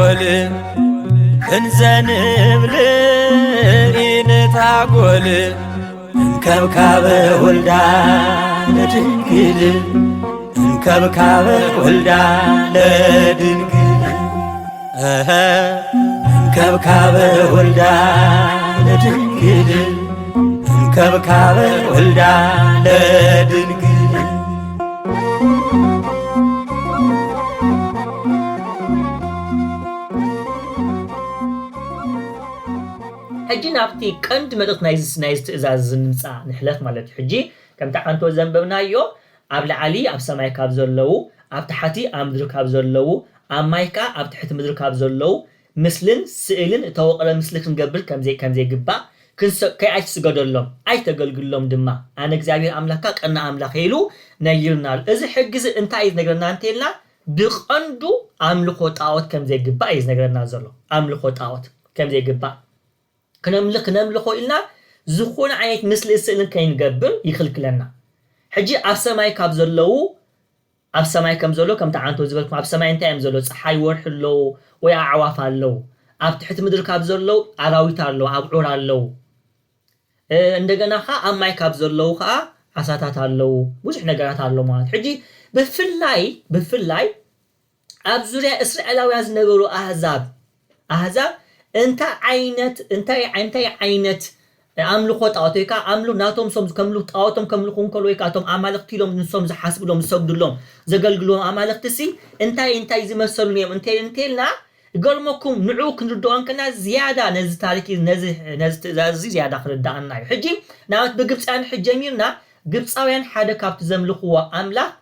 ጎል እንዘንብል ኢንታጎል እንከብካበ ወልዳ ለድንግል እንከብካበ ወልዳ ለድንግል እንከብካበ ወልዳ ለድንግል እንከብካበ ወልዳ ለድንግል حجي نابتي كنت مدق نايز تأزاز نمصع نحلف مالت حجي كم تعنتو زنبنا يو أبل علي أب سماي كابزولو أب تحتي أمدرو كابزولو أم مايكا أب تحت مدرو كابزولو مثلن سئلن توقع مثلك نقبل كم زي جبا كي عايش سجدلهم عايش تقولهم دما أنا إخزابير أملاكك أنا أملاك هيلو نيرنال إذا حجز أنت عايز نقرنا أنتيلا بقندو أملكوت أوت كم زي جبا عايز نقرنا زلو أملكوت أوت كم زي جبا كنملخو إلنا زخون عيت مثل السئلن كاين قبل يخلق لنا حجي أب سماي كابزلو أب سماي كمزلو كم تعنتو زبالكم أب سماي انتا يمزلو صحاي ورحلو ويا عواف اللو أب تحت مدر كابزلو عراويت اللو عبعور اللو عندنا خا أم ماي كابزلو خا عساتات اللو وش احنا قرات اللو مالت حجي بفلاي أب زوريا إسرائيل وياز نبرو أحزاب انت عينت عملو خط أعطيكا عملو ناتهم سوم كملو طاوتهم كملو خون كلويكا توم عمالقتي لهم نسوم زحاسب لهم سجد لهم زقلقلهم عمالقتسي انت زي مسلوني انت لنا قالمكم نعوك نردوان كنا زيادة نزل تاريخي نزل زيادة خردانا حجي نعوت بقبس عن حجميرنا قبس اوين حدا كابت زملخوا عملا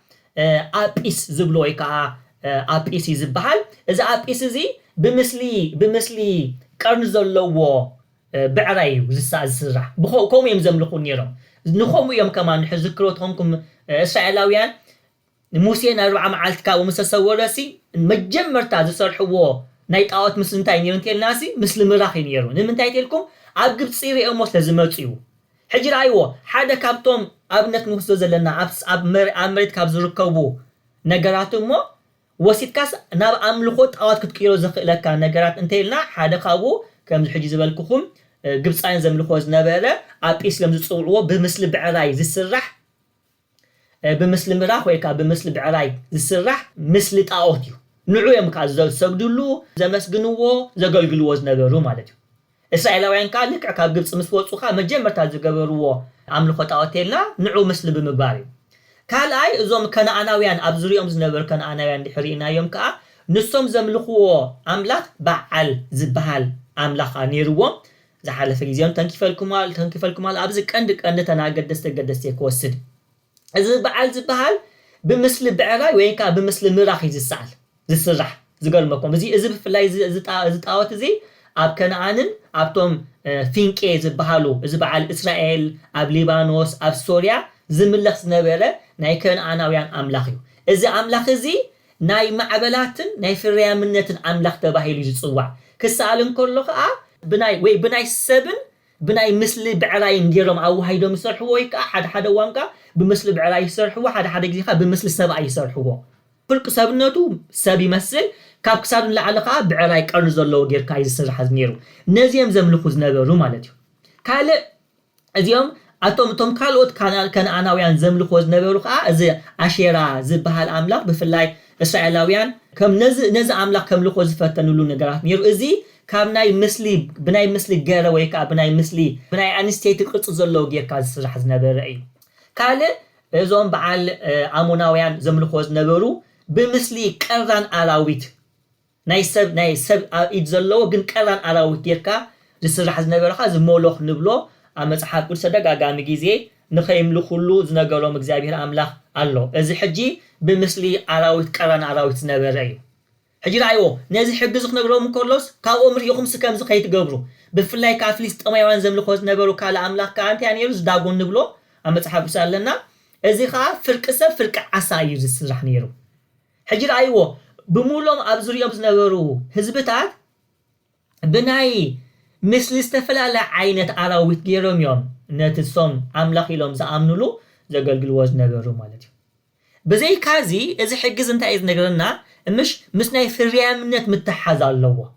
ابيس زبلويكا ابيس يزبحال اذا ابيس زي بمثلي قرن زلوا بعراي زسرح بخوم يمزملخو نيرم نخوم يوم كمان حذكروتهمكم اسرائيلاويان موسى 4 معالتكا ومسسورسي مجمرتا زسرحو نايطاوت مسنتاي نيرنتيل ناسي مثل مراخ نيرو نمنتاي تيلكم اب قبص يريموس لازمصيو حجر ايو حدا كابتوم ابنت نوسو زلنا اب مريت كاب زركبو نغراتمو وسيتكاس ناب املخوت اوت كتقيرو زخلكا نغرات انتيلنا حدا خابو كم الحجي زبالكم قبصاين زملخو زنبره ابيس لم زصولو بمثل بعراي زسرح بمثل مراخ ويكا بمثل بعراي زسرح مثل طاوتيو نعو يمكا زسجدلو زمسغنوو زغلغلو زنبرو مالتيو اسرائيلاوين كالك عكاب قبص مسوصوخا مجمرتا زغبرو املخوت اوتيلنا نعو مثل بمباري كالاي ازوم كنعاناويان ابزريوم زنبر كنعاناويان دحرينا يوم كا نسوم زملخو املاك بعل زبحال املاك نيرو زحالف غيزيون تنكفلكمال ابز قند تناقد دست يكوسد از بعل زبحال بمثل بعراي ويكا بمثل مراخ يزسال زسرح زغلمكم زي از بفلاي زطاوت زي اب كنعانن ابتوم فينكي زبحالو از بعل اسرائيل اب ليبانوس اب سوريا زملخ نبره ناي كنعاناويان املاخيو እዚ ኣምላኽ እዚ ናይ ማዕበላትን ናይ ፍርያምነትን ኣምላኽ ተባሂሉ ይጽዋዕ ክሳልን ከሎ ከዓ ብናይ ሰብን ብናይ ምስሊ ብዕራይ እንዲሮም ኣዋሃይዶም ይሰርሕዎ ወይ ከዓ ሓደ ዋንካ ብምስሊ ብዕራይ ይሰርሕዎ ሓደ ግዜ ከዓ ብምስሊ ሰብኣይ ይሰርሕዎ ፍልቅ ሰብነቱ ሰብ ይመስል ካብ ክሳዱን ላዕለ ከዓ ብዕራይ ቀርኒ ዘለዎ ጌርካ ይስራሕ ነይሩ ነዚኦም ዘምልኹ ዝነበሩ ማለት እዩ ካልእ እዚኦም አቶም ካልኦት ከነዓናውያን ዘምልኹ ዝነበሩ ከዓ እዚ አሼራ ዝበሃል ኣምላኽ ብፍላይ እስራኤላውያን ከም ነዚ ኣምላኽ ከምልኹ ዝፈተንሉ ነገራት ነይሩ እዚ ካብ ናይ ምስሊ ብናይ ምስሊ ገረ ወይ ከዓ ብናይ አንስቴት ቅርጽ ዘለዎ ጌርካ ዝስራሕ ዝነበረ እዩ ካልእ እዞም በዓል ኣሞናውያን ዘምልኹ ዝነበሩ ብምስሊ ቀራን ኣራዊት ናይ ሰብ ኢድ ዘለዎ ግን ቀራን ኣራዊት ጌርካ ዝስራሕ ዝነበረ ከዓ ዝሞሎኽ ንብሎ አመጽሐፍ ቅዱስ ተደጋጋሚ ጊዜ ንኸይምልኹሉ ዝነገሮም እግዚአብሔር አምላኽ አሎ እዚ ሕጂ ብምስሊ አራዊት ቀራን አራዊት ዝነበረ እዩ ሕጂ ራእዮ ነዚ ሕጊ ዝኽነግሮም ኮሎስ ካብኦም ርኢኹም ስከም ዝኸይትገብሩ ብፍላይ ካብ ፍልስጥኤማውያን ዘምልኹ ዝነበሩ ካለ አምላኽ ካንተ ያኔሩ ዝዳጎን ንብሎ አመጽሐፍ ቅዱስ ኣለና እዚ ከዓ ፍርቂ ሰብ ፍርቂ ዓሳ እዩ ዝስራሕ ነይሩ ሕጂ ራእዮ ብሙሎም ኣብ ዙርዮም ዝነበሩ ህዝብታት ብናይ مثل استفلال عينت አራዊት ገይሮም እዮም ነትሶም አምላኽ ኢሎም ዝኣምኑሉ ዘገልግልዎ ዝነበሩ ማለት እዩ بزي كازي إذا حجز أنت إذا نقرنا مش مسناي في الريامنت متحز الله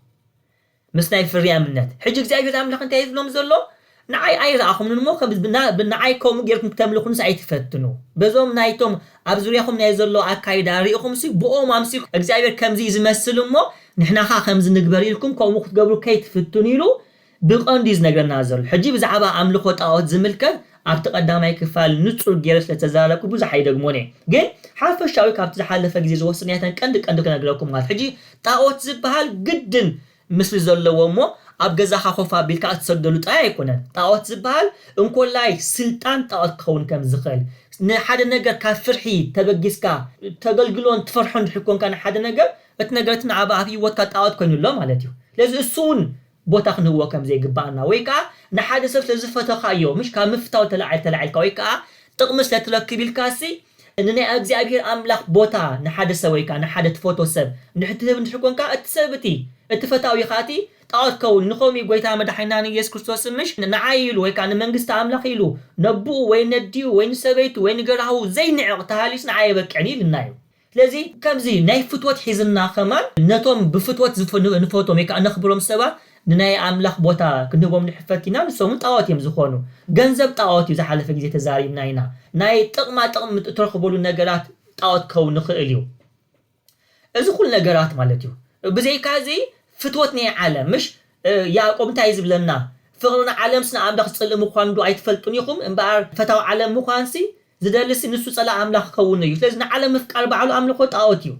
مسناي في الريامنت حجك زي أبي تعمل أنت إذا لهم زلوا نعي رأخم من المخ بنعيكم جيركم تملكون سعيد فتنو بزوم نايتم أبزريكم نايزلوا أكايد ريقكم سي بقوم أمسك أجزاير كم زي زمسلوا مو نحنا خمز نقبري لكم كم وقت قبلوا كيت فتنيلو بقنديز نقرنا نازل حجي بزعبا عملوا أوت زملكن أعتقدامي كفال نطر جيرس لتزاركو بزح حيدقموني جن حرف الشاوي كابت حالة فجزي زوسنياتن كندك نقولكم مال حجي طاوت زبهال جدا مثل زلوا مو أبجزها خوفا بالكا تصدلوا تايكونن طاوت زبهال انكل لاي سلطان طاوت كون كم زخل حدا نجر كفرحي تبجسكا تقلقلون تفرحون تحكون كان حدا نجر اتنجرتنا عبا في وقت طاوت كون الله مالتيو لازم السون بوتا هو كم زي قبعنا ويكا نحد سبت لزفة خايو مش كان مفتاو تلعل كويكا تقمس لتركب الكاسي إنني أجزي أبير أملاك بوتا نحد سويكا نحد فوتو سب نحكون كا اتسبتي اتفتاو يخاتي طاوت كون نخومي قويتا مدحيناني يس كريستوس مش نعايل ويكا نمنجست أملاك يلو نبو وين نديو وين سبيتو وين قرهو زي نعق تهاليس نعايبك يعني للنايو لذي كم زي ناي فتوات حيزنا خمان نتوم بفتوات نفوتو ميكا نخبرهم سوا نناي أملاك بوتا كنبوم نحفتينا نسوم طاوت يمزخونو جنزب طاوت يزحل في جزية زاري مناينا ناي تقما ترخبوا النجارات طاوت كون نخيليو إذا كل نجارات مالتيو بزي كازي فتوتني عالم مش يعقوب تايز بلنا فغلنا عالم سنا أملاك تصل مخان دو عيتفلتونيكم إنبار فتاو عالم مخانسي زدالس نسو صلا أملاك كونيو لازم عالم فكر بعلو أملاك طاوتيو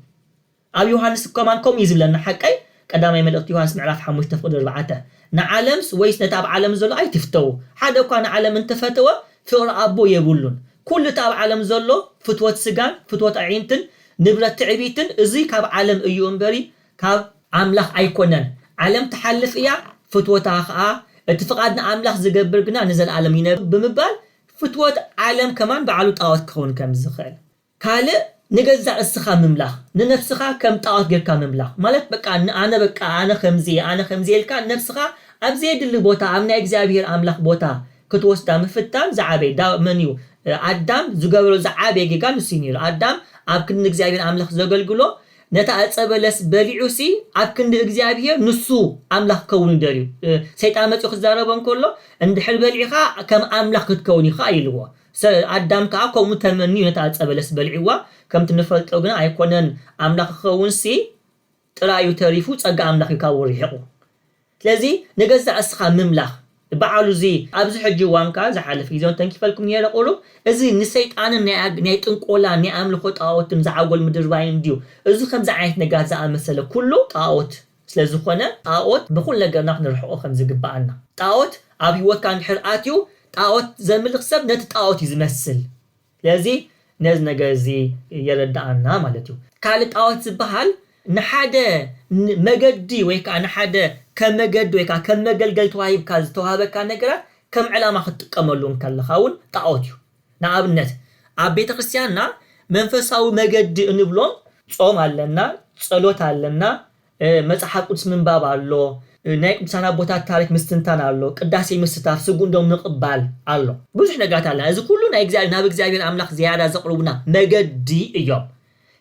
أبي يوحنس كمان كم يزبلنا حكاي قدامي ملقت يوحنس معرف حموش تفقد ربعته نعلمس ويس نتاب عالم زلو أي تفتو حدا كان عالم انت فتوى فقر أبو يقولون كل تاب عالم زلو فتوة سجان فتوة عينتن نبرة تعبيتن ازي كاب عالم ايو انبري كاب عملاق ايكونن عالم تحلف ايا فتوة تاخا اتفقادنا عملاق زقبرقنا نزل عالمين بمبال فتوة عالم كمان بعلو طاوت كون كم زخل كالي نجزع السخا مملاخ ننفسخا كم طاوت غير كم مملاخ مالك بقى انا خمزي الكا نفسخا ابزيد اللي بوتا امنا اكزابير املاخ بوتا كتوسدا مفتان زعابي دا منيو ادم زغبرو زعابي جيغان سينير ادم اب كن اكزابير املاخ زغلغلو نتا اصبلس بليعوسي اب كن اكزابير نسو املاخ كون دريو سيطان مصو خزاربن كله اند حل بليخا كم املاخ كتكوني خايلوا ادم كا كوم تمني نتا اصبلس بليوا كم تنفلطو غنا ايكونن املاخ خونسي ጥራዩ ተሪፉ ጸጋ አምላኽ ይካወር ይحقو ስለዚህ ነገዛ እስኻ መምላኽ በዓሉ ዚ ኣብዚ ሕጂ ዋንካ ዝሓለፈ ግዜውን ተንኪፈልኩም ነይረቆሉ እዚ ንሰይጣን ናይ ጥንቆላ ናይ ኣምልኾ ጣዖትን ዝዓጎል ምድር ባይን እንዲዩ እዚ ከምዚ ዓይነት ነገር ዝኣመሰለ ኩሉ ጣዖት ስለዝኾነ ጣዖት ብኩል ነገርና ክንርሕቆ ከም ዝግባአና ጣዖት ኣብ ህይወትካ እንድሕር ኣትዩ ጣዖት ዘምልኽ ሰብ ነቲ ጣዖት ይዝመስል ስለዚህ ነዚ ነገር እዚ የረዳአና ማለት እዩ ካልእ ጣዖት ዝበሃል نحدا مجدي ويكا نحدا كمجد ويكا كمجلجل توهيب كاز توهابك نجرا كم علامة تقملون كالخاون طاوتيو نعبنت عبيت كريستياننا منفساو مجد نبلون صوم علنا صلوت علنا مصحف قدس من باب الله نايك مسانا بوتا تاريخ مستنتان الله قداسي مستاف سغون دوم نقبال الله بوش نغات علنا اذا كله نايك اغزابير املاح زياده زقربنا مجدي ايوب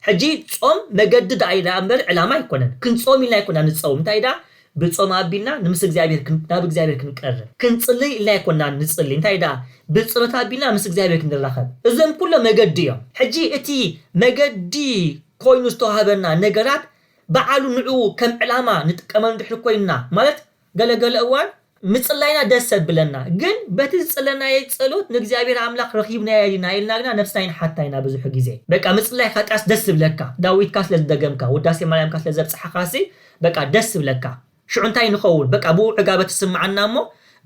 حجي صوم مجدد ايدا امبر علامه يكونن كن صوم لا يكونن نصوم تايدا بصوم ابينا نمس እግዚአብሔር ናብ እግዚአብሔር ክንቀርብ ክንጽልይ لا يكونن نصلي تايدا بصلوت ابينا نمس እግዚአብሔር ክንራኸብ እዘም ኩሉ መገድዮ حجي እቲ መገዲ ኮይኑ ዝተዋሃበና ነገራት በዓሉ ንዑ ከም ዕላማ ንጥቀመን ድሕር ኮይና ማለት ገለገለ እዋን ምጽላይና ደስ ብለና ግን በትጽለና የጸሎት ንእግዚአብሔር አምላክ ረኺብና ይልና ነፍሳይን ሓታይና ብዙሕ ግዜ በቃ ምጽላይ ኻጣስ ደስ ብለካ ዳዊት ካስ ለዘደገምካ ወዳሴ ማርያም ካስ ለዘብጽሐካሲ በቃ ደስ ብለካ ሽዑንታይ ንኸውን በቃ ቡ ዕጋበት ተስማዓናሞ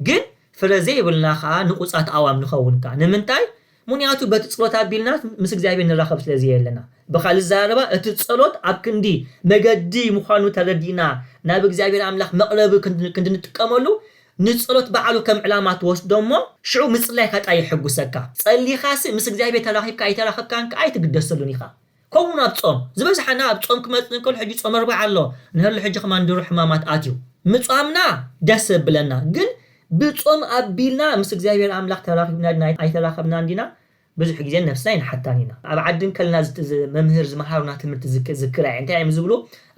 ግን ፍረዘ ይብልናኻ ንቁጻት አዋም ንኸውንካ ንምንታይ ሙኒያቱ በትጽሎት አቢልና ምስ እግዚአብሔር ንራኸብ ስለዚህ የለና በኻል ዛረባ እቲ ጸሎት ኣብ ክንዲ መገዲ ምዃኑ ተረዲና ናብ እግዚአብሔር አምላክ መቅረብ ክንድንጥቀመሉ ንጸሎት በዓሉ ከም ዕላማት ወስዶሞ ሽዑ ምጽላይ ኻጣይ ይሕጉሰካ ጸሊኻሲ ምስ እግዚአብሔር ተራኺብካ ኣይተራኸብካን ኣይትግደሰሉን ኢኻ ከምኡ ናብ ጾም ዝበዝሓና ኣብ ጾም ክመጽን ከል ሕጂ ጾም ኣርባዕ ኣሎ ንህሉ ሕጂ ከማንድሩ ሕማማት ኣትዩ ምጽዋምና ደስ ብለና ግን ብጾም ኣቢልና ምስ እግዚአብሔር አምላክ ተራኺብና ኣይተራኸብና እንዲና ብዙሕ ግዜ ነፍስና ይንሓታኒና ኣብ ዓድን ከለና መምህር ዝመሃሩና ትምህርቲ ዝክራ እንታይ እዮም ዝብሉ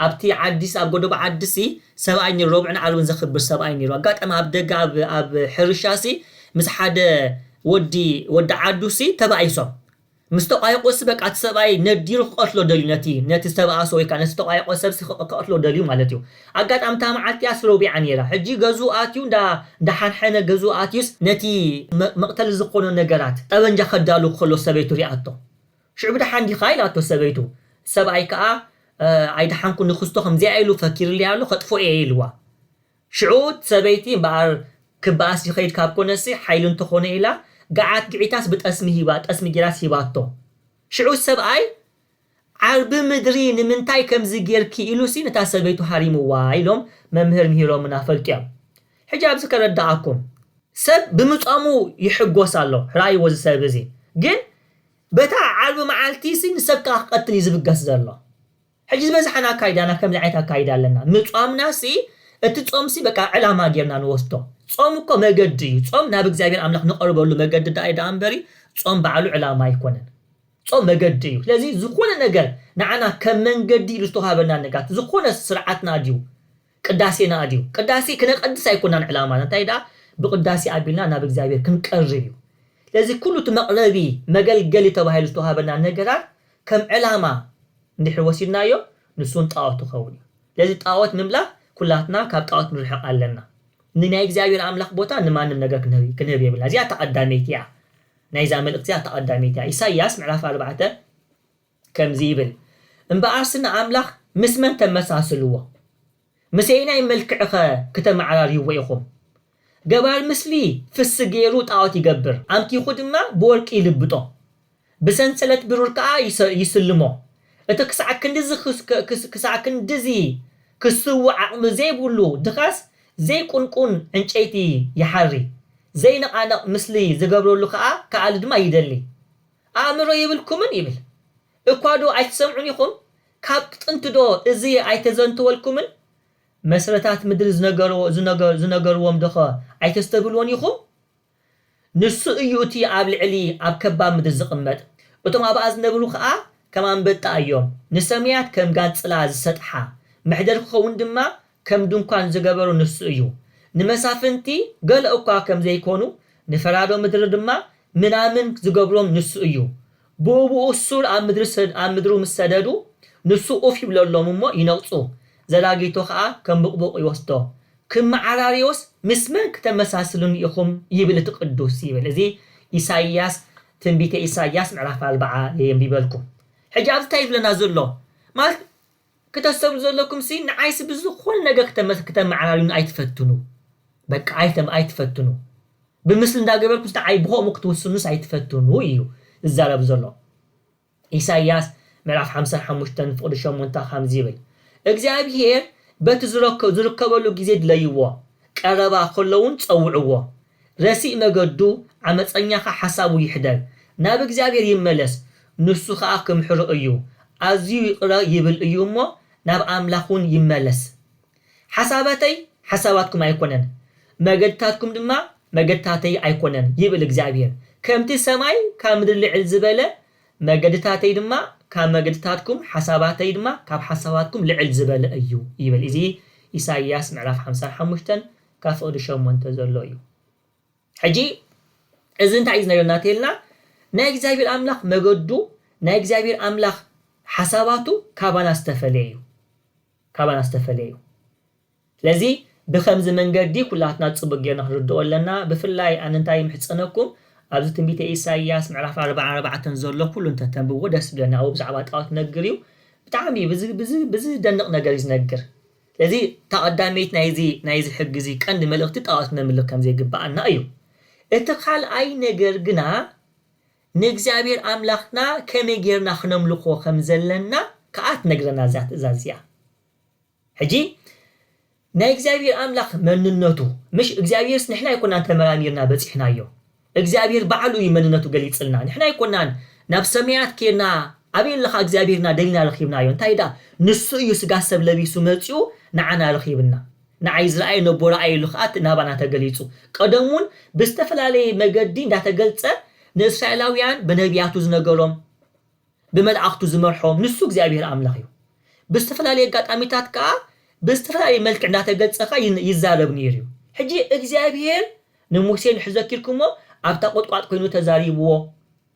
ኣብቲ ዓዲስ ኣብ ጎደባ ዓዲሲ ሰብኣይ ነይሩ ረብዕን ዓርብን ዘኽብር ሰብኣይ ነይሩ ኣጋጣሚ ኣብ ደጋ ኣብ ሕርሻሲ ምስ ሓደ ወዲ ዓዱሲ ተባኢሶም ምስ ተቋይቆስ በቃ እቲ ሰብኣይ ነዲሩ ክቀትሎ ደልዩ ነቲ ዝተባእሶ ወይ ከዓ ነቲ ተቋይቆ ሰብ ክቀትሎ ደልዩ ማለት እዩ ኣጋጣሚ ታ መዓልቲ ረቢዓ ነይራ ሕጂ ገዙ ኣትዩ እንዳሓንሐነ ገዙ ኣትዩስ ነቲ መቅተሊ ዝኾኑ ነገራት ጠበንጃ ከዳሉ ከሎ ሰበይቱ ሪኣቶ ሽዑብ ደሓን ዲኻ ኢላቶ ሰበይቱ ሰብኣይ ከዓ ኣይደሓንኩ ንክስቶ ከምዚያ ኢሉ ፈኪርልያ ኣሎ ከጥፎ እየ ኢልዋ ሽዑ ሰበይቲ እምበኣር ክበኣስ ይኸይድ ካብ ኮነሲ ሓይሉ እንተኾነ ኢላ ጋዓት ግዒታስ ብጠስሚ ሂባ ጠስሚ ጌራስ ሂባቶ ሽዑ ሰብኣይ ዓርቢ ምድሪ ንምንታይ ከምዚ ጌርኪ ኢሉሲ ነታ ሰበይቱ ሃሪምዋ ኢሎም መምህር ምሂሮምና ፈልጥዮም ሕጂ ኣብዚ ከረዳኣኩም ሰብ ብምፃሙ ይሕጎስ ኣሎ ራእይዎ ዝሰብ እዚ ግን በታ ዓርቢ መዓልቲ ሲ ንሰብካ ክቀትል እዩ ዝብገስ ዘሎ ሕጂ ዝበዝሓና ኣካይዳና ከምዚ ዓይነት ኣካይዳ ኣለና ምፃምና ሲ እቲ ጾምሲ በቃ ዕላማ ጌርና ንወስዶ ጾም እኮ መገዲ እዩ ጾም ናብ እግዚአብሔር ኣምላኽ ንቀርበሉ መገዲ ዳይዳ ኣምበሪ ጾም በዓሉ ዕላማ ኣይኮነን ጾም መገዲ እዩ ስለዚ ዝኾነ ነገር ንዓና ከም መንገዲ ኢሉ ዝተዋሃበና ነጋት ዝኾነ ስርዓትና ድዩ ቅዳሴና ድዩ ቅዳሴ ክነቀድስ ኣይኮናን ዕላማና እንታይ ዳ ብቅዳሴ ኣቢልና ናብ እግዚአብሔር ክንቀርብ እዩ ስለዚ ኩሉ መቅረቢ መገልገሊ ተባሂሉ ዝተዋሃበና ነገራት ከም ዕላማ እንድሕር ወሲድናዮ ንሱን ጣዖት ክኸውን እዩ ስለዚ ጣዖት ምምላኽ ኩላትና ካብ ጣዖት ንርሕቕ ኣለና ንናይ እግዚአብሔር ኣምላኽ ቦታ ንማንም ነገር ክንህብ የብልና እዚኣ ተቐዳመይቲ እያ ናይዛ መልእክቲ እዚኣ ተቐዳመይቲ እያ ኢሳይያስ ምዕራፍ 4 ከምዚ ይብል እምበኣርስና ኣምላኽ ምስ መን ተመሳስልዎ ምስአይናይ መልክዕኸ ክተመዓራርይዎ ኢኹም ገባር ምስሊ ፍስ ገይሩ ጣዖት ይገብር ኣምኪኹ ድማ ብወርቂ ይልብጦ ብሰንሰለት ብሩር ከዓ ይስልሞ እቲ ክሳዕ ክንድዚ ክስውዕ ዓቕሚ ዘይብሉ ድኻስ ዘይቁንቁን ዕንጨይቲ ይሓሪ ዘይነቃነቕ ምስሊ ዝገብረሉ ከዓ ከኣል ድማ ይደሊ ኣእምሮ ይብልኩምን ይብል እኳዶ ኣይትሰምዑን ኢኹም ካብ ጥንት ዶ እዚ ኣይተዘንተወልኩምን መሰረታት ምድሪ ዝነገርዎም ደኸ ኣይተስተብልዎን ኢኹም ንሱ እዩ እቲ ኣብ ልዕሊ ኣብ ከባብ ምድሪ ዝቕመጥ እቶም ኣብኣ ዝነብሩ ከዓ ከም ኣንበጣ እዮም ንሰማያት ከም ጋንፅላ ዝሰጥሓ ምሕደር ክኸውን ድማ ከም ድንኳን ዝገበሩ ንሱ እዩ ንመሳፍንቲ ገለ እኳ ከም ዘይኮኑ ንፈራዶ ምድሪ ድማ ምናምን ዝገብሮም ንሱ እዩ ብኡብኡ ሱር ኣብ ምድሩ ምስ ሰደዱ ንሱ ኡፍ ይብለሎም እሞ ይነቕፁ ዘላጊቶ ከዓ ከም ብቕቡቕ ይወስዶ ክመዓራርዮስ ምስ መን ክተመሳስሉን ኢኹም ይብል እቲ ቅዱስ ይብል እዚ ኢሳይያስ ትንቢተ ኢሳይያስ ምዕራፍ 40 የንቢበልኩም ሕጂ ኣብዚ እንታይ ይብለና ዘሎ ማለት ከተሰብሩ ዘለኩም ሲ ንዓይስ ብዝኾነ ነገር ክተመዓራርዩን ኣይትፈትኑ በቃ ኣይትፈትኑ ብምስሊ እንዳገበርኩም ንዓይ ብኸምኡ ክትውስኑስ ኣይትፈትኑ እዩ ዝዛረብ ዘሎ ኢሳይያስ ምዕራፍ 55 ፍቅዲ 8 ከምዚ ይብል እግዚአብሔር በቲ ዝርከበሉ ግዜ ድለይዎ ቀረባ ከለውን ፀውዕዎ ረሲእ መገዱ ዓመፀኛኻ ሓሳቡ ይሕደር ናብ እግዚአብሔር ይመለስ ንሱ ከዓ ክምሕሩ እዩ ኣዝዩ ይቕረ ይብል እዩ እሞ ናብ ኣምላኹን ይመለስ ሓሳባተይ ሓሳባትኩም ኣይኮነን መገድታትኩም ድማ መገድታተይ ኣይኮነን ይብል እግዚአብሔር ከምቲ ሰማይ ካብ ምድሪ ልዕል ዝበለ መገድታተይ ድማ ካብ መገድታትኩም ሓሳባተይ ድማ ካብ ሓሳባትኩም ልዕል ዝበለ እዩ ይብል እዚ ኢሳይያስ ምዕራፍ 55 ካብ ፍቅዲ 8 ዘሎ እዩ ሕጂ እዚ እንታይ እዩ ዝነገርና ተልና ናይ እግዚአብሔር ኣምላኽ መገዱ ናይ እግዚአብሔር ኣምላኽ ሓሳባቱ ካባና ዝተፈለየ እዩ ስለዚ ብከምዚ መንገዲ ኩላትና ፅቡቅ ጌርና ክንርድኦ ኣለና ብፍላይ ኣነ እንታይ ምሕፀነኩም ኣብዚ ትንቢተ ኢሳይያስ ምዕራፍ 44 ዘሎ ኩሉ እንተተንብዎ ደስ ብለና ኣብ ብዛዕባ ጣዖት ነግር እዩ ብጣዕሚ ብዝ ደንቕ ነገር ይዝነግር ስለዚ ተቐዳመይት ናይዚ ሕጊ ቀንዲ መልእኽቲ ጣዖት ነምልክ ከም ዘይግባአና እዩ እቲ ካልኣይ ነገር ግና ንእግዚአብሔር ኣምላኽና ከመይ ጌርና ክነምልኾ ከም ዘለና ከዓ ትነግረና እዛ ትእዛዝ እዚኣ ሕጂ ናይ እግዚአብሔር ኣምላኽ መንነቱ ምሽ እግዚአብሔርስ ንሕና ይኮናን ተመራሚርና በፂሕናዮ እግዚአብሔር ባዕሉ እዩ መንነቱ ገሊፅልና ንሕና ይኮናን ናብ ሰማያት ኬርና ኣበየለኻ እግዚአብሔርና ደሊና ረኺብናዮ እንታይ ዳ ንሱ እዩ ስጋ ሰብ ለቢሱ መፂኡ ንዓና ረኺብና ንዓይ ዝረኣይ ነቦ ረኣይሉ ከዓ ናባና ተገሊፁ ቀደሙን ብዝተፈላለየ መገዲ እንዳተገልፀ ንእስራኤላውያን በነቢያቱ ዝነገሮም ብመልእኽቱ ዝመርሖም ንሱ እግዚአብሔር ኣምላኽ እዩ ብዝተፈላለየ ኣጋጣሚታት ከዓ ብዝተፈላለየ መልክዕ እንዳተገጸኻ ይዛረብ ነይሩ እዩ ሕጂ እግዚአብሔር ንሙሴ ንሕዘኪርኩሞ ኣብታ ቁጥቋጥ ኮይኑ ተዛሪብዎ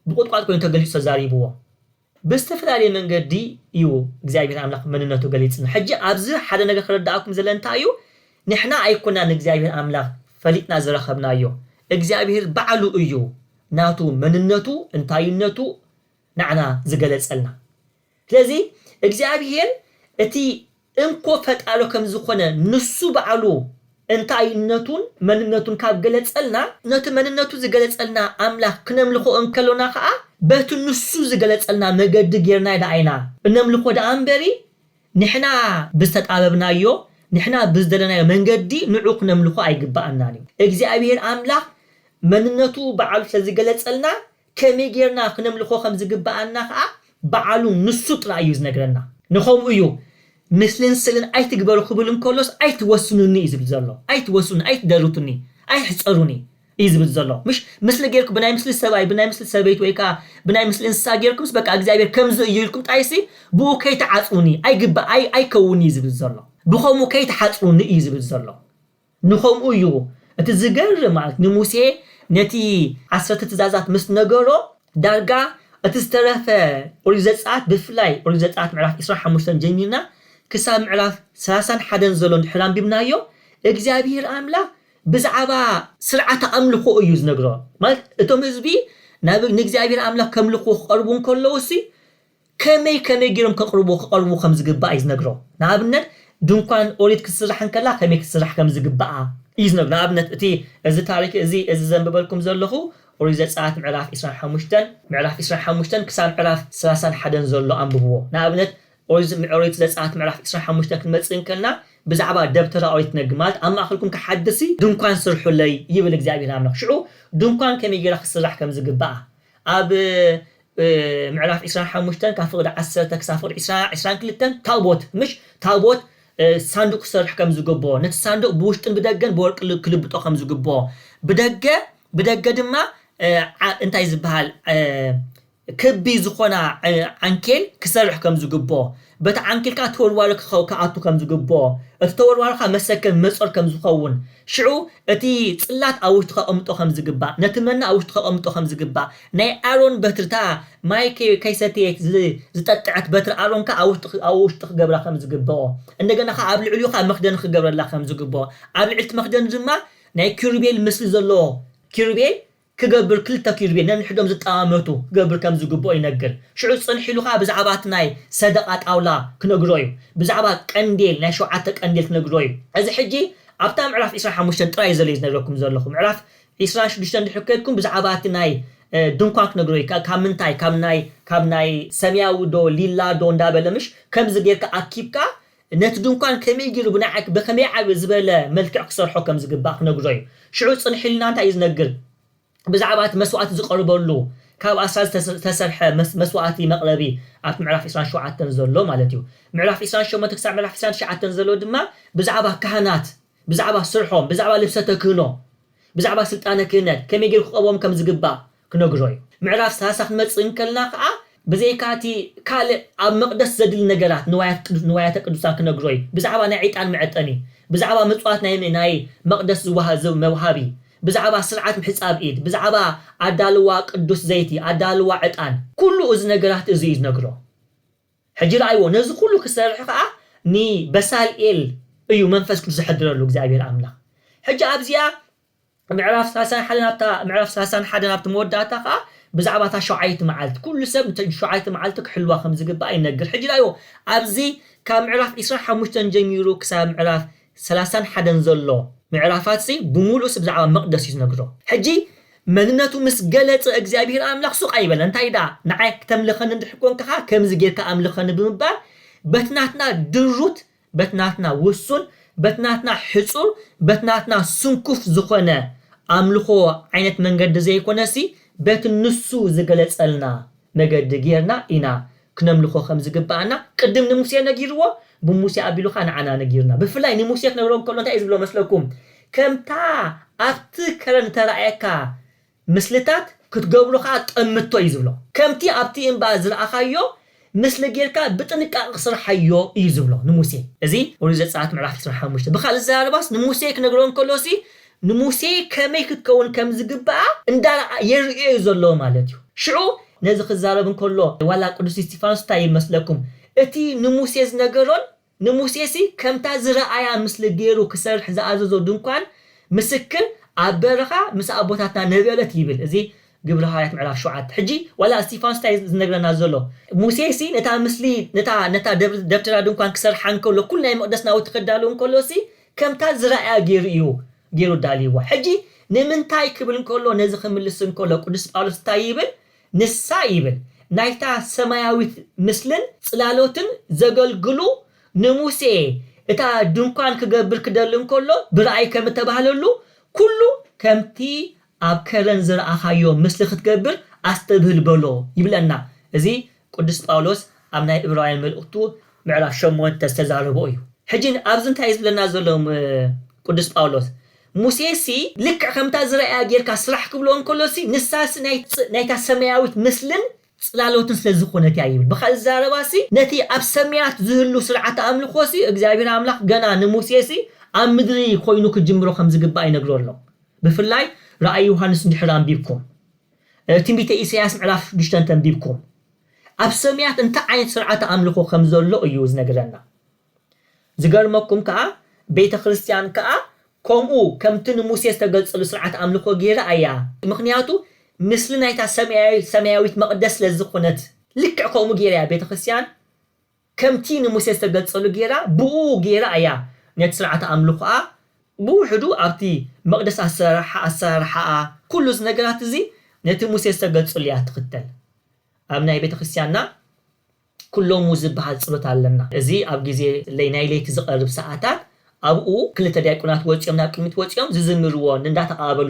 ብቁጥቋጥ ኮይኑ ተገሊጹ ተዛሪብዎ ብዝተፈላለየ መንገዲ እዩ እግዚአብሔር ኣምላኽ መንነቱ ገሊጽና ሕጂ ኣብዚ ሓደ ነገር ክረዳእኩም ዘለና እዩ ንሕና ኣይኮና ንእግዚአብሔር ኣምላኽ ፈሊጥና ዝረኸብናዮ እግዚአብሔር ባዕሉ እዩ ናቱ መንነቱ እንታይነቱ ንዓና ዝገለጸልና ስለዚ እግዚአብሔር እቲ እንኮ ፈጣሮ ከም ዝኾነ ንሱ ባዕሉ እንታይነቱን መንነቱን ካብ ገለጸልና ነቲ መንነቱ ዝገለጸልና ኣምላኽ ክነምልኾ እንከሎና ከዓ በቲ ንሱ ዝገለጸልና መገዲ ጌርና ዳኣይና እነምልኾ ዳኣ እምበሪ ንሕና ብዝተጣበብናዮ ንሕና ብዝደለናዮ መንገዲ ንዑ ክነምልኾ ኣይግባአናን እዩ እግዚአብሔር ኣምላኽ መንነቱ ባዕሉ ስለዝገለጸልና ከመይ ጌርና ክነምልኾ ከም ዝግባአና ከዓ ባዕሉ ንሱ ጥራይ እዩ ዝነግረና ንኸምኡ እዩ ምስልን ስልን ኣይትግበሩ ክብል እንከሎስ ኣይትወስኑኒ እዩ ዝብል ዘሎ ኣይትወስኑኒ ኣይትደርቱኒ ኣይሕፀሩኒ እዩ ዝብል ዘሎ ምሽ ምስሊ ጌርኩ ብናይ ምስሊ ሰብኣይ ብናይ ምስሊ ሰበይት ወይ ከዓ ብናይ ምስሊ እንስሳ ጌርኩምስ በቃ እግዚአብሔር ከምዚ እዩ ኢልኩም ጣይሲ ብኡ ከይተዓፅውኒ ኣይከውን እዩ ዝብል ዘሎ ብኸምኡ ከይተሓፅውኒ እዩ ዝብል ዘሎ ንኸምኡ እዩ እቲ ዝገርም ማለት ንሙሴ ነቲ 10 ትእዛዛት ምስ ነገሮ ዳርጋ እቲ ዝተረፈ ኦሪት ዘጸአት ብፍላይ ኦሪት ዘጸአት ምዕራፍ 25 ጀሚርና ክሳብ ምዕራፍ 31 ዘሎ እንድሕር አንቢብናዮ እግዚአብሔር ኣምላኽ ብዛዕባ ስርዓተ ኣምልኾ እዩ ዝነግሮ ማለት እቶም ህዝቢ ንእግዚአብሔር ኣምላኽ ከምልኾ ክቐርቡ እንከለውሲ ከመይ ጌሮም ከቕርቡ ከም ዝግባእ እዩ ዝነግሮ ንኣብነት ድንኳን ኦሪት ክስራሕ እንከላ ከመይ ክስራሕ ከም ዝግባኣ እዩ ዝነግሮ ንኣብነት እቲ እዚ ታሪክ እዚ ዘንብበልኩም ዘለኹ ኦሪት ዘጸአት ምዕራፍ 25 ክሳብ ምዕራፍ 31 ዘሎ አንብብዎ ንኣብነት ኦሪት ዘጸአት ምዕራፍ 25 ክንመጽእ እንከልና ብዛዕባ ደብተራ ኦሪት ነግር ማለት ኣብ ማእኸልኩም ክሓድሲ ድንኳን ስርሑለይ ይብል እግዚአብሔር ኣምላኽ ሽዑ ድንኳን ከመይ ጌራ ክስራሕ ከም ዝግባኣ ኣብ ምዕራፍ 25 ካብ ፍቕዲ 10 ክሳብ ፍቕዲ 22 ታቦት ሳንዱቅ ክሰርሕ ከም ዝግብኦ ነቲ ሳንዱቅ ብውሽጥን ብደገን ብወርቂ ክልብጦ ከም ዝግብኦ ብደገ ድማ እንታይ ዝበሃል ክቢ ዝኾና ዓንኬል ክሰርሕ ከም ዝግብኦ በቲ ዓንኬልካ ተወርዋሪ ክኣቱ ከም ዝግብኦ እቲ ተወርዋሪካ መሰከም መጾር ከም ዝኸውን ሽዑ እቲ ጽላት ኣብ ውሽጢ ከቐምጦ ከም ዝግባእ ነቲ መና ኣብ ውሽጢ ከቐምጦ ከም ዝግባእ ናይ ኣሮን በትርታ ማይ ከይሰተየት ዝጠጥዐት በትሪ ኣሮንካ ኣብ ውሽጢ ክገብራ ከም ዝግብኦ እንደገና ከዓ ኣብ ልዕሊኡ ከዓ መኽደን ክገብረላ ከም ዝግብኦ ኣብ ልዕልቲ መኽደን ድማ ናይ ኪሩቤል ምስሊ ዘለዎ ኪሩቤል ክገብር ክልተ ኪሩቤል ነንሕዶም ዝጣመቱ ክገብር ከም ዝግብኦ ይነግር ሽዑ ጽንሒሉካ ብዛዕባ ናይ ሰደቃ ጣውላ ክነግሮ እዩ ብዛዕባ ቀንዴል ናይ 7 ቀንዴል ክነግሮ እዩ እዚ ሕጂ ኣብታ ምዕራፍ 25 ጥራይ ዘለ ዝነግረኩም ዘለኹ ምዕራፍ 26 ድሕከድኩም ብዛዕባ ናይ ድንኳን ክነግሮ እዩ ካብ ምንታይ ካብ ናይ ሰማያዊ ዶ ሊላ ዶ እንዳበለምሽ ከም ዝጌርካ ኣኪብካ ነቲ ድንኳን ከመይ ጌሩ ብከመይ ዓብ ዝበለ መልክዕ ክሰርሖ ከም ዝግባእ ክነግሮ እዩ ሽዑ ጽንሒልና እንታይ ዝነግር ብዛዕባ መስዋዕት ዝቀርበሉ ካብ ኣስራዝ ተሰርሐ መስዋዕቲ መቅረቢ ኣብ ምዕራፍ 27 ዘሎ ማለት እዩ ምዕራፍ 28 ክሳብ ምዕራፍ 29 ዘሎ ድማ ብዛዕባ ካህናት ብዛዕባ ስርሖም ብዛዕባ ልብሰ ተክህኖ ብዛዕባ ስልጣነ ክህነት ከመይ ጌሩ ክቐርቦም ከም ዝግባእ ክነግሮ እዩ ምዕራፍ 30 ክንመጽእ እንከልና ከዓ ብዘይካቲ ካልእ ኣብ መቅደስ ዘድሊ ነገራት ንዋያተ ቅዱሳን ክነግሮ እዩ ብዛዕባ ናይ ዒጣን መዕጠኒ ብዛዕባ ምጽዋት ናይ መቅደስ ዝወሃብ መውሃቢ ብዛዕባ ስርዓት ምሕጻብ ኢድ ብዛዕባ ኣዳልዋ ቅዱስ ዘይቲ ኣዳልዋ ዕጣን ኩሉ እዚ ነገራት እዚ ዝነግሮ ሕጂ ረኣይዎ ነዚ ኩሉ ክሰርሕ ከዓ በሳልኤል እዩ መንፈስ ቅዱስ ዝሕድረሉ እግዚአብሔር ኣምላኽ ሕጂ ኣብዚኣ ምዕራፍ 31 ናብቲ መወዳእታ ከዓ ብዛዕባ ታ 7 መዓልቲ ኩሉ ሰብ 7 መዓልቲ ክሕልዋ ከም ዝግባእ ይነግር ሕጂ ረኣይዎ ኣብዚ ካብ ምዕራፍ 25 ጀሚሩ ክሳብ ምዕራፍ 31 ዘሎ ምዕራፋት ብምሉእ ብዛዕባ መቅደስ እዩ ዝነግሮ ሕጂ መንነቱ ምስ ገለጸ እግዚአብሔር ኣምላኽ ሱቕ ኣይበለ እንታይ ዳ ንዓይ ከተምልኸኒ እንድሕኮንካ ከምዚ ጌርካ ኣምልኸኒ ብምባል በትናትና ድሩት በትናትና ውሱን በትናትና ሕጹር በትናትና ስንኩፍ ዝኾነ ኣምልኾ ዓይነት መንገዲ ዘይኮነሲ በቲ ንሱ ዝገለጸልና መገዲ ጌርና ኢና ክነምልኾ ከም ዝግባአና ቅድም ንሙሴ ነጊርዎ ብሙሴ ኣቢሉካ ንዓና ነጊርና ብፍላይ ንሙሴ ክነግሮም ከሎ እንታይ ዝብሎ መስለኩም ከምታ ኣብቲ ከረን ተራእየካ ምስልታት ክትገብሩ ካ ጠምቶ እዩ ዝብሎ ከምቲ ኣብቲ እምባ ዝረኣኻዮ ምስሊ ጌርካ ብጥንቃቄ ስርሓዮ እዩ ዝብሎ ንሙሴ እዚ ኦሪት ዘጸአት ምዕራፍ 25 ብኻልእ ዘረባስ ንሙሴ ክነግሮን ከሎሲ ንሙሴ ከመይ ክትከውን ከም ዝግባእ እንዳራ የርእዮ ዘሎ ማለት እዩ ሽዑ ነዚ ክዛረብ እንከሎ ዋላ ቅዱስ እስጢፋኖስ ታይ ይመስለኩም እቲ ንሙሴ ዝነገሮን ንሙሴሲ ከምታ ዝረኣያ ምስሊ ገይሩ ክሰርሕ ዝኣዘዞ ድንኳን ምስክር ኣብ በረኻ ምስ ኣቦታትና ነበለት ይብል እዚ ግብረ ሐዋርያት ምዕራፍ 7 ሕጂ ዋላ እስጢፋኖስ ታይ ዝነግረና ዘሎ ሙሴሲ ነታ ምስሊ ነታ ደብተራ ድንኳን ክሰርሕ እንከሎ ኩሉ ናይ መቅደስ ናውቲ ክዳሉ እንከሎሲ ከምታ ዝረኣያ ገይሩ ዳልይዋ ሕጂ ንምንታይ ክብል እንከሎ ነዚ ክምልስ እንከሎ ቅዱስ ጳውሎስ ታይ ይብል ንሳ ይብል ናይታ ሰማያዊት ምስልን ጽላሎትን ዘገልግሉ ንሙሴ እታ ድንኳን ክገብር ክደል እንከሎ ብራእይ ከም ተባህለሉ ኩሉ ከምቲ ኣብ ከረን ዝረኣኻዮ ምስሊ ክትገብር ኣስተብህል በሎ ይብለና እዚ ቅዱስ ጳውሎስ ኣብ ናይ ዕብራውያን መልእክቱ ምዕራፍ 8 ዝተዛረበ እዩ ሕጂ ኣብዚ እንታይ ዝብለና ዘሎ ቅዱስ ጳውሎስ ሙሴሲ ልክዕ ከምታ ዝረኣያ ጌርካ ስራሕ ክብሎ እንከሎሲ ንሳሲ ናይታ ሰማያዊት ምስልን ጽላሎትን ስለዝኾነት ይብል ብኻልእ ዘረባሲ ነቲ ኣብ ሰማያት ዝህሉ ስርዓተ ኣምልኾሲ እግዚአብሔር ኣምላኽ ገና ንሙሴሲ ኣብ ምድሪ ኮይኑ ክጅምሮ ከም ዝግባእ ይነግሮ ኣሎ ብፍላይ ራእይ ዮሐንስ እንድሕር አንቢብኩም ትንቢተ ኢሳያስ ምዕራፍ 6 ተንቢብኩም ኣብ ሰማያት እንታይ ዓይነት ስርዓተ ኣምልኾ ከም ዘሎ እዩ ዝነግረና ዝገርመኩም ከዓ ቤተ ክርስቲያን ከዓ ከምኡ ከምቲ ንሙሴ ዝተገልጸሉ ስርዓተ ኣምልኾ ጌራ እያ ምክንያቱ ምስሊ ናይታ ሰማያዊት መቅደስ ስለዝኾነት ልክዕ ከምኡ ጌራ ቤተ ክርስቲያን ከምቲ ንሙሴ ዝተገልጸሉ ጌራ ብኡ ጌራ እያ ነቲ ስርዓተ ኣምልኾ ብውሕዱ ኣብቲ መቅደስ ኣሰራርሓ ኩሉ ነገራት እዚ ነቲ ሙሴ ዝተገልጸሉ እያ ትኽተል ኣብ ናይ ቤተ ክርስቲያንና ኩሎም ዝብሃል ጸሎት ኣለና እዚ ኣብ ግዜ ናይ ለይቲ ዝቐርብ ሰዓታት ኣብኡ ክልተ ዲያቆናት ወጽኦም ናብ ቅድሚት ወጽኦም ዝዝምርዎን እንዳተቃበሉ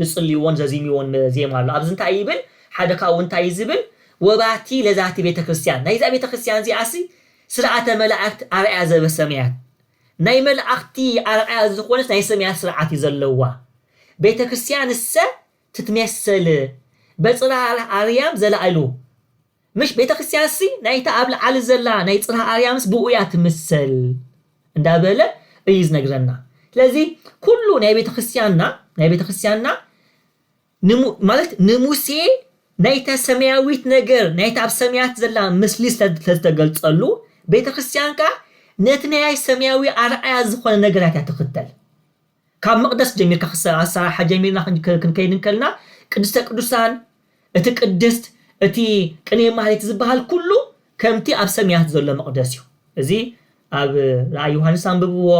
ዝጽልይዎን ዘዚምዎን ዜማ ኣሎ ኣብዚ እንታይ ይብል ሓደ ካው እንታይ ዝብል ወባቲ ለዛቲ ቤተ ክርስቲያን ናይዛ ቤተ ክርስቲያን እዚኣሲ ስርዓተ መላእክት ኣርአያ ዘበሰማያት ናይ መላእክቲ ኣርአያ ዝኾነስ ናይ ሰማያት ስርዓት ይዘለዋ ቤተ ክርስቲያን እሰ ትትመሰል በጽራር ኣርያም ዘላዕሉ مش ቤተ ክርስቲያንሲ ናይታ ኣብ ላዕሊ ዘላ ናይ ጽራ ኣርያምስ ብኡያ ትምሰል እንዳበለ እይዝ ነግረና ስለዚ ኩሉ ናይ ቤተ ክርስቲያንና ማለት ንሙሴ ናይታ ሰማያዊት ነገር ናይታ ኣብ ሰማያት ዘላ ምስሊ ስለተገልጸሉ ቤተ ክርስቲያንካ ነቲ ናይ ሰማያዊ ኣርአያ ዝኾነ ነገራት ትኽተል ካብ መቅደስ ጀሚርካ ኣሰራርሓ ጀሚርና ክንከይድ ከልና ቅድስተ ቅዱሳን እቲ ቅድስት እቲ ቅኔ ማህሌት ዝበሃል ኩሉ ከምቲ ኣብ ሰማያት ዘሎ መቅደስ እዩ እዚ ኣብ ራእይ ዮሐንስ አንብብዎ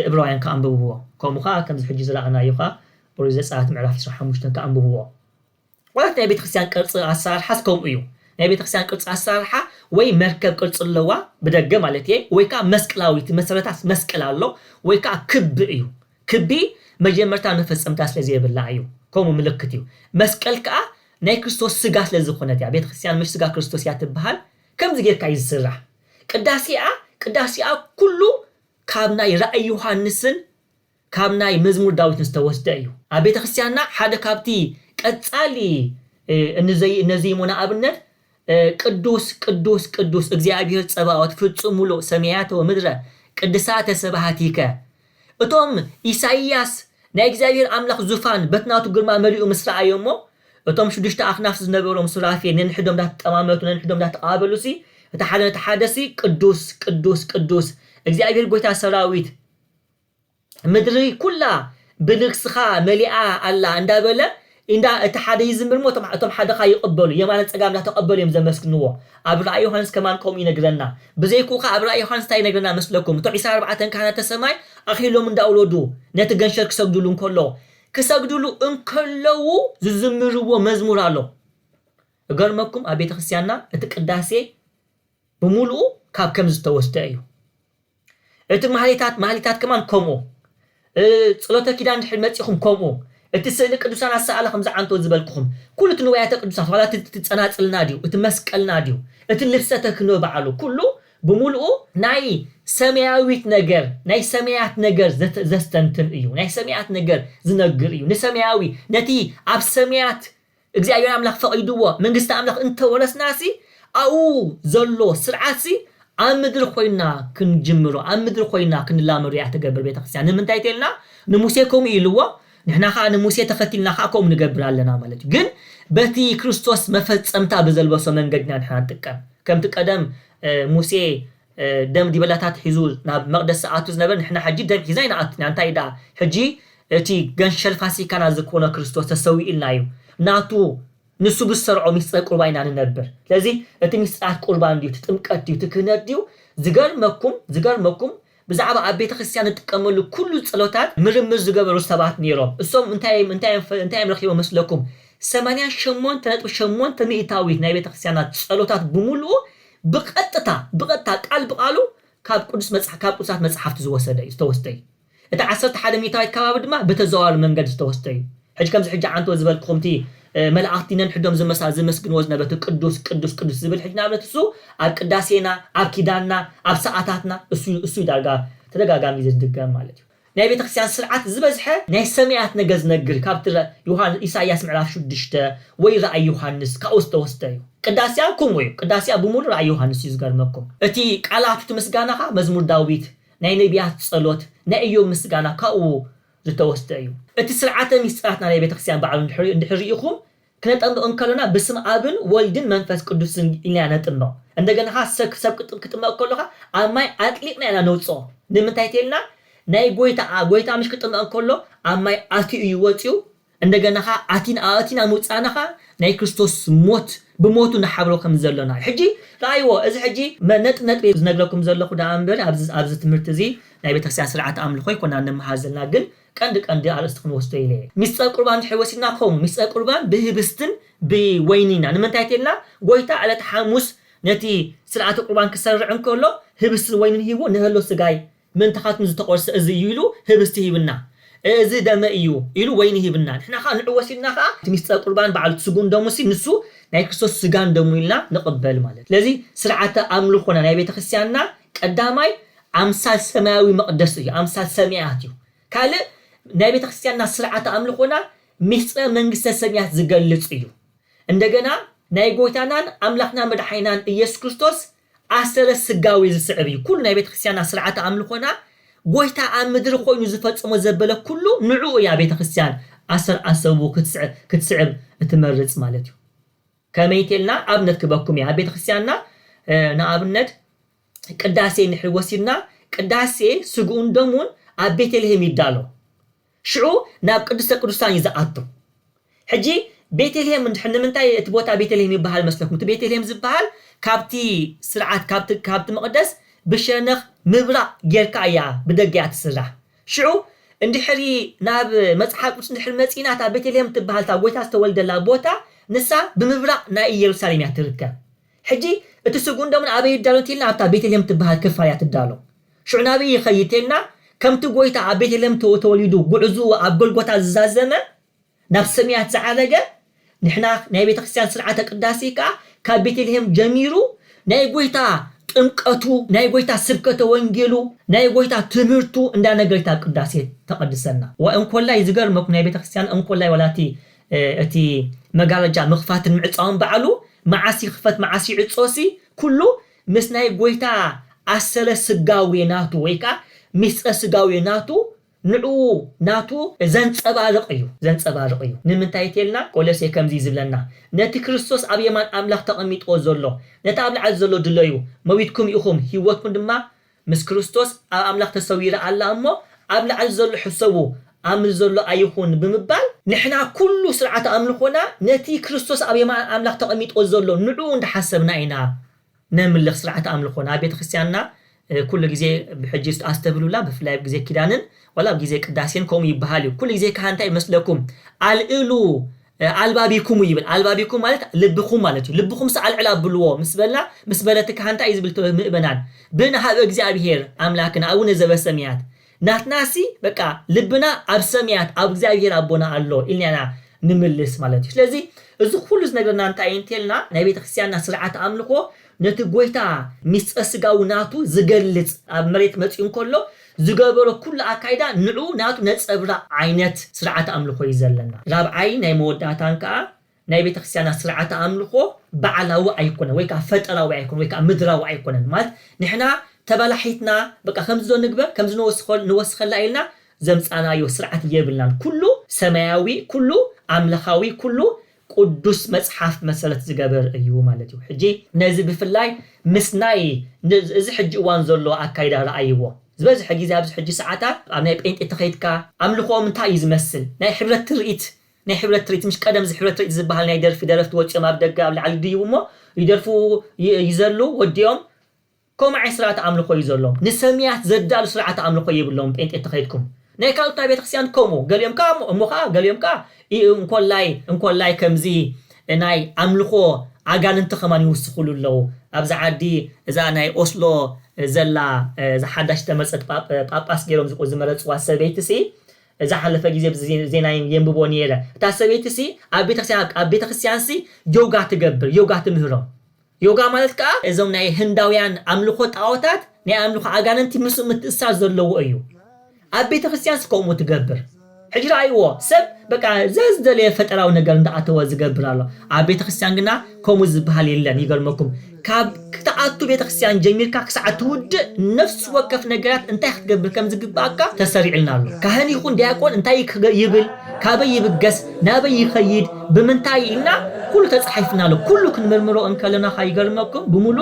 ዕብራውያን ከአንብብዎ ከምኡኻ ከምዚ ሕጂ ዝረኣናዮ ኻ ኦሪት ዘጸአት ምዕራፍ 15 ከአንብብዎ ወላት ናይ ቤተ ክርስቲያን ቅርጽ ኣሰራርሓስ ከምኡ እዩ ናይ ቤተ ክርስቲያን ቅርጽ ኣሰራርሓ ወይ መርከብ ቅርጽ ኣለዋ ብደገ ማለት እየ ወይ ከዓ መስቀላዊት መሰረታት መስቀል ኣሎ ወይ ከዓ ክቢ እዩ ክቢ መጀመርታ መፈጸምታ ስለዘይብላ እዩ ከምኡ ምልክት እዩ መስቀል ከዓ ናይ ክርስቶስ ስጋ ስለዝኾነት ያ ቤተ ክርስቲያን ምሽ ስጋ ክርስቶስ ያ ትበሃል ከምዚ ጌርካ ይዝስራሕ ቅዳሴኣ ኩሉ ካብ ናይ ራእይ ዮሐንስን ካብ ናይ መዝሙር ዳዊትን ዝተወስደ እዩ ኣብ ቤተ ክርስቲያንና ሓደ ካብቲ ቀጻሊ እነዚይሞና ኣብነት ቅዱስ ቅዱስ ቅዱስ እግዚአብሔር ጸባኦት ፍጹም ሙሉእ ሰማያት ወምድረ ቅድሳተ ሰባሃቲከ እቶም ኢሳይያስ ናይ እግዚአብሔር ኣምላኽ ዙፋን በትናቱ ግርማ መሊኡ ምስራኣዮሞ እቶም ሽዱሽተ ኣኽናፍ ዝነበሮም ሱራፌል ነንሕዶም ዳተጠማመቱ ነንሕዶም ዳተቃበሉሲ እቲ ሓደሲ ቅዱስ ቅዱስ ቅዱስ እግዚአብሔር ጎይታ ሰራዊት ምድሪ ኩላ ብልክስኻ መሊኣ ኣላ እንዳበለ እንዳ እቲ ሓደ ይዝምርሞ እቶም ሓደኻ ይቕበሉ የማነ ጸጋም ዳተቀበሉ እዮም ዘመስግንዎ ኣብ ራእይ ዮሐንስ ከማን ከምኡ ይነግረና ብዘይኩኻ ኣብ ራእይ ዮሐንስ እንታይ ይነግረና መስለኩም እቶም 24 ካህናተ ሰማይ ኣኺሎም እንዳውለዱ ነቲ ገንሸር ክሰግዱሉ እንከለዉ ዝዝምርዎ መዝሙር ኣሎ እገርመኩም ኣብ ቤተ ክርስቲያንና እቲ ቅዳሴ ብሙሉኡ ካብ ከም ዝተወስደ እዩ እቲ ማህሌታት ከማን ከምኡ ጸሎተ ኪዳን ድሕር መጽኹም ከምኡ እቲ ስእሊ ቅዱሳን ኣሰኣለ ከም ዝዓንቶ ዝበልኩኹም ኩሉ እቲ ንዋያተ ቅዱሳት ዋላ እቲ ጸናጽልና ድዩ እቲ መስቀልና ድዩ እቲ ልብሰተ ክህኖ በዓሉ ኩሉ ብሙሉኡ ናይ ሰማያዊት ነገር ናይ ሰማያት ነገር ዘስተንትን እዩ ናይ ሰማያት ነገር ዝነግር እዩ ንሰማያዊ ነቲ ኣብ ሰማያት እግዚአብሔር አምላክ ፈቂድዎ መንግስቲ አምላክ እንተወረስናሲ አው ዘሎ ስርዓሲ ኣብ ምድሪ ኮይና ክንጅምሮ ኣብ ምድሪ ኮይና ክንላመዱ ያ ተገብር ቤተክርስቲያን ንምንታይ ተልና ንሙሴ ከምኡ ኢልዎ ንሕና ኸ ንሙሴ ተኸቲልና ኸ ከምኡ ንገብር ኣለና ማለት ግን በቲ ክርስቶስ መፈጸምታ በዘልበሶ መንገድና ንሕና ንጥቀም ከምቲ ቀደም ሙሴ ደም ዲበላታት ሒዙ ናብ መቅደስ ኣቱ ዝነበር ንሕና ሕጂ ደም ሒዛ ይናኣትና እንታይ ዳ ሕጂ እቲ ገንሸል ፋሲካና ዝኮነ ክርስቶስ ተሰዊኢልና እዩ ናቱ ንሱ ብሰርዖ ሚስጥር ቁርባን ኢና ንነብር ስለዚ እቲ ሚስጥራት ቁርባን ዲዩ ትጥምቀት ዲዩ ትክህነት ዲዩ ዝገርመኩም ብዛዕባ ኣብ ቤተ ክርስቲያን ንጥቀመሉ ኩሉ ጸሎታት ምርምር ዝገበሩ ሰባት ነይሮም እሶም እንታይ ረኺቦም መስለኩም 88.8 ሚእታዊት ናይ ቤተ ክርስቲያናት ጸሎታት ብሙሉኡ ብቐጥታ ቃል ብቃሉ ካብ ቅዱሳት መጽሓፍቲ ዝተወስደ እዩ እቲ 11 ሚእታዊት ከባቢ ድማ በተዘዋዋሪ መንገድ ዝተወስደ እዩ ሕጂ ከምዚ ሕጂ ዓንቶ ዝበልኩምቲ መላእክቲ ነንሕዶም ዝመስግንዎ ዝነበቱ ቅዱስ ዝብል ሕጂ ናብነት እሱ ኣብ ቅዳሴና ኣብ ኪዳንና ኣብ ሰዓታትና እሱ ዳርጋ ተደጋጋሚ ዝድገም ማለት እዩ ናይ ቤተክርስቲያን ስርዓት ዝበዝሐ ናይ ሰማያት ነገር ዝነግር ካብቲ ኢሳይያስ ምዕራፍ 6 ወይ ራእይ ዮሐንስ ካብኡ ዝተወስደ እዩ ቅዳሴያ ብሙሉ ራእይ ዮሐንስ እዩ ዝገርመኩም እቲ ቃላቱ ምስጋናኻ መዝሙር ዳዊት ናይ ነቢያት ጸሎት ናይ ኢዮብ ምስጋና ካብኡ ዝተወስደ እዩ እቲ ስርዓተ ሚስጥራትና ናይ ቤተክርስቲያን በዓሉ እንድሕሪኢኹም ክነጠምቕ እንከለና በስመ አብን ወልድን መንፈስ ቅዱስን ኢልና ነጥምቕ እንደገና ሰብ ክትጥምቕ ከለኻ ኣብ ማይ ኣጥሊቕና ኢና ነውፅኦ ንምንታይ ተልና ናይ ጎይታ ምሽ ክትጥምቕ ከሎ ኣብ ማይ ኣትዩ ይወፅዩ እንደገና ኣቲና ምውፃናኻ ናይ ክርስቶስ ሞት ብሞቱ ንሓብሮ ከም ዘለና ሕጂ ራእይዎ እዚ ሕጂ ነጥብ ዝነግረኩም ዘለኹ ዳ ኣንበሪ ኣብዚ ትምህርቲ እዚ ናይ ቤተክርስቲያን ስርዓት ኣምልኾ ይኮና እንመሃዘልና ግን ቀንዲ ኣርእስቲ ክንወስዶ ኢለ ሚስጥር ቁርባን ሕወሲና ከም ሚስጥር ቁርባን ብህብስትን ብወይኒና ንምንታይ ተልና ጎይታ ዕለት ሐሙስ ነቲ ስርዓተ ቁርባን ክሰርዕ እንከሎ ህብስትን ወይንን ሂቦ ንህሎ ስጋይ ምንተኻትም ዝተቆርሰ እዚ ኢሉ ህብስቲ ሂብና እዚ ደመ እዩ ኢሉ ወይኒ ሂብና ንሕና ኸ ንዕወሲና ኸ ሚስጥር ቁርባን በዓል ስጉን ደሙሲ ንሱ ናይ ክርስቶስ ስጋን ደሙ ኢልና ንቕበል ማለት ስለዚ ስርዓተ ኣምልኾና ናይ ቤተክርስቲያንና ቀዳማይ ኣምሳል ሰማያዊ መቅደስ እዩ ኣምሳል ሰማያት እዩ ካልእ ናይ ቤተክርስቲያንና ስርዓተ ኣምልኾና ሚስጥር መንግስተ ሰማያት ዝገልጽ እዩ እንደገና ናይ ጎይታናን ኣምላኽና መድሓኒናን ኢየሱስ ክርስቶስ ኣሰረ ስጋዊ ዝስዕብ እዩ ኩሉ ናይ ቤተክርስቲያንና ስርዓተ ኣምልኾና ጎይታ ኣብ ምድሪ ኮይኑ ዝፈጽሞ ዘበለ ኩሉ ንዑ ያ ቤተክርስቲያን ኣሰቡ ክትስዕብ እትመርጽ ማለት እዩ ከመይ ተልና ኣብነት ክበኩም ያ ቤተክርስቲያንና ንኣብነት ቅዳሴ ንሕወሲና ቅዳሴ ስጉኡን ደሙን ኣብ ቤተልሔም ይዳሎ ሽዑ ናብ ቅድስተ ቅዱሳን ይዝኣቱ ሕጂ ቤተልሔም ንምንታይ እቲ ቦታ ቤተልሔም ይበሃል መስለኩም እቲ ቤተልሔም ዝበሃል ካብቲ ስርዓት ካብቲ መቅደስ ብሸነኽ ምብራቅ ጌርካ እያ ብደገያ ትስራሕ ሽዑ እንድሕሪ ናብ መጽሓፍ ቅዱስ እንድሕሪ መፂናት ኣብ ቤተልሔም ትበሃል ታ ጎይታ ዝተወልደላ ቦታ ንሳ ብምብራቅ ናይ ኢየሩሳሌም እያ ትርከብ ሕጂ እቲ ስጉኡን ደሙን ኣበይ ይዳሎ እንተኢልና ኣብታ ቤተልሔም ትበሃል ክፋል እያ ትዳሎ ሽዑ ናበይ ይኸይድ እንተኢልና ከምቲ ጎይታ ኣብ ቤተልሔም ተወሊዱ ጉዕዙ ኣብ ጎልጎታ ዝዛዘመ ናብ ሰማያት ዝዓረገ ንሕና ናይ ቤተክርስቲያን ስርዓተ ቅዳሴ ከዓ ካብ ቤተልሔም ጀሚሩ ናይ ጎይታ ጥምቀቱ ናይ ጎይታ ስብከተ ወንጌሉ ናይ ጎይታ ትምህርቱ እንዳነገርታ ቅዳሴ ተቀድሰና ወእንኮላይ ዝገርመኩም ናይ ቤተክርስቲያን እንኮላይ ወላቲ እቲ መጋረጃ ምኽፋትን ምዕፃውን በዓሉ ማዓሲ ክፈት ማዓሲ ዕጾሲ ኩሉ ምስ ናይ ጎይታ ኣሰረ ስጋዊ ናቱ ወይካ ሚስጥር ስጋዊ ናቱ ዘንጸባርቕ እዩ ንምንታይ ተልና ቆሎሴ ከምዚ ዝብለና ነቲ ክርስቶስ ኣብ የማን ኣምላኽ ተቐሚጥዎ ዘሎ ነቲ ኣብ ላዕሊ ዘሎ ድለዩ መዊትኩም ኢኹም ህይወትኩም ድማ ምስ ክርስቶስ ኣብ ኣምላኽ ተሰዊራ ኣላ እሞ ኣብ ላዕሊ ዘሎ ሕሰቡ ኣብ ዘሎ ኣይኹን ብምባል ንሕና ኩሉ ስርዓተ ኣምልኾና ነቲ ክርስቶስ ኣብ የማን ኣምላኽ ተቐሚጥዎ ዘሎ ንዑ እንዳሓሰብና ኢና ነምልኽ ስርዓተ ኣምልኾና ቤተክርስቲያንና ኩሉ ግዜ ብሕጂ ኣስተብሉላ ብፍላይ ግዜ ኪዳንን ወላ ግዜ ቅዳሴን ከምኡ ይበሃል እዩ ኩሉ ግዜ ካንታይ ይመስለኩም ኣልእሉ ኣልባቢኩም ይብል ኣልባቢኩም ማለት ልብኹም ማለት እዩ ልብኹም ሰዓልዕላ ብልዎ ምስ በለቲ ካንታይ ዝብል ምእመናን ብንሃብ እግዚአብሔር ኣምላክና ኣቡነ ዘበሰማያት ናትናሲ በቃ ልብና ኣብ ሰማያት ኣብ እግዚአብሔር ኣቦና ኣሎ ኢልና ንምልስ ማለት እዩ ስለዚ እዚ ኩሉ ዝነገርና እንታይ እንተልና ናይ ቤተክርስቲያንና ስርዓተ ኣምልኾ ነቲ ጎይታ ሚስጥር ስጋዊ ናቱ ዝገልጽ ኣብ መሬት መጽኡ እንከሎ ዝገበሮ ኩሉ ኣካይዳ ንዑ ናቱ ነጸብራ ዓይነት ስርዓተ ኣምልኾ እዩ ዘለና ራብዓይ ናይ መወዳእታን ከዓ ናይ ቤተ ክርስቲያናት ስርዓት አምልኮ በዓላዊ አይኮነ ወይ ካ ፈጠራዊ አይኮነ ወይ ካ ምድራዊ አይኮነ ማለት ንሕና ተባላሒትና በቃ ከምዞ ንግበር ከምዞ ንወስኸላ ኢልና ዘምፃናዮ ስርዓት የብልናን ኩሉ ሰማያዊ ኩሉ አምልኻዊ ኩሉ ቅዱስ መጽሐፍ መሰረት ዝገበር እዩ ማለት እዩ ሕጂ ነዚ ብፍላይ ምስናይ እዚ ሕጂ እዋን ዘሎ አካይዳ ረአይዎ ዝበዝሕ ግዜ ኣብዚ ሕጂ ሰዓታት ኣብ ናይ ጴንጤ ተኸይድካ አምልኾም እንታይ እዩ ዝመስል ናይ ሕብረት ትርኢት ምሽ ቀደም ዚ ሕብረት ትርኢት ዝበሃል ናይ ደረፍቲ ወፂኦም ኣብ ደገ ኣብ ላዕሊ ድዩ እሞ ይደርፉ ይዘሉ ወዲኦም ከምዓይ ስርዓት አምልኮ እዩ ዘሎ ንሰሚያት ዘዳሉ ስርዓት አምልኮ ይብሎም ጴንጤ ተኸይድኩም ናይ ካልኦት ቤተክርስቲያን ኮሞ ገሊኦም ካ እሞኻ ገሊኦም ካ እንኮላይ ከምዚ ናይ አምልኮ አጋንንት ከማን ይውስኹሉ ኣለው ኣብዚ ዓዲ እዛ ናይ ኦስሎ ዘላ ዝሓዳሽ ተመርፀት ጳጳስ ገይሮም ዝመረፅዋ ሰበይትሲ እዛ ሓለፈ ግዜ ዜና የንብቦ ነይረ እታ ሰበይትሲ ኣብ ቤተክርስቲያን ሲ ዮጋ ትገብር ዮጋ ትምህሮም ዮጋ ማለት ከዓ እዞም ናይ ህንዳውያን አምልኮ ጣዖታት ናይ አምልኮ አጋንንት ምስ ምትእሳር ዘለዎ እዩ ኣብ ቤተክርስቲያን ስቆሙ ትገብር ሕጂ ረአይዎ ሰብ በቃ ዘዝደለ ፈጠራዊ ነገር እንዳኣተወ ዝገብር ኣሎ ኣብ ቤተክርስቲያን ግና ከምኡ ዝበሃል የለን ይገርመኩም ካብ ክተኣቱ ቤተክርስቲያን ጀሚርካ ክሳዕ ትውድእ ነፍስ ወከፍ ነገራት እንታይ ክትገብር ከም ዝግባእካ ተሰሪዕልና ኣሎ ካህን ይኹን ዲያቆን እንታይ ይብል ካበይ ይብገስ ናበይ ይኸይድ ብምንታይ ኢልና ኩሉ ተጻሒፍና ኣሎ ኩሉ ክንምርምሮ እንከለና ይገርመኩም ብሙሉ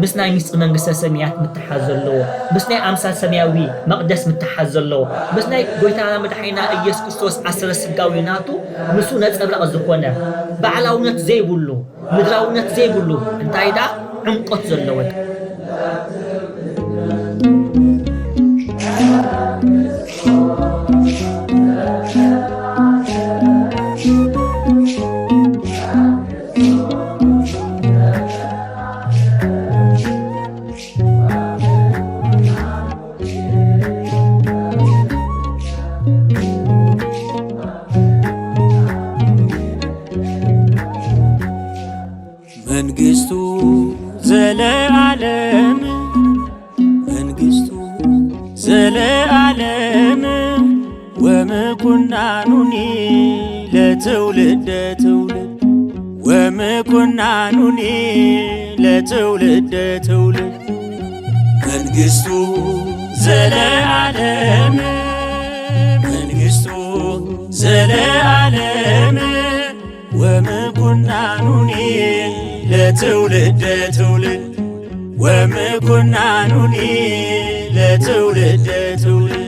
ምስ ናይ ምስጢር መንግስተ ሰማያት ምትሓዝ ዘለዎ ምስ ናይ ኣምሳል ሰማያዊ መቅደስ ምትሓዝ ዘለዎ ምስ ናይ ጎይታና መድሓኒና ኢየሱስ ክርስቶስ ዓሰረ ስጋዊ ናቱ ንሱ ነጸብራቕ ዝኾነ በዓላውነት ዘይብሉ ምድራውነት ዘይብሉ እንታይ ዳ ዕምቆት ዘለዎ መንግስቱ ዘለዓለም ወምኩናኑኒ ለትውልደ ትውልድ ወምኩናኑኒ ለትውልደ ትውልድ መንግስቱ ዘለዓለም ወምኩናኑኒ ለትውልደ ትውልድ ወምኩናኑኒ ለትውልደ ትውልድ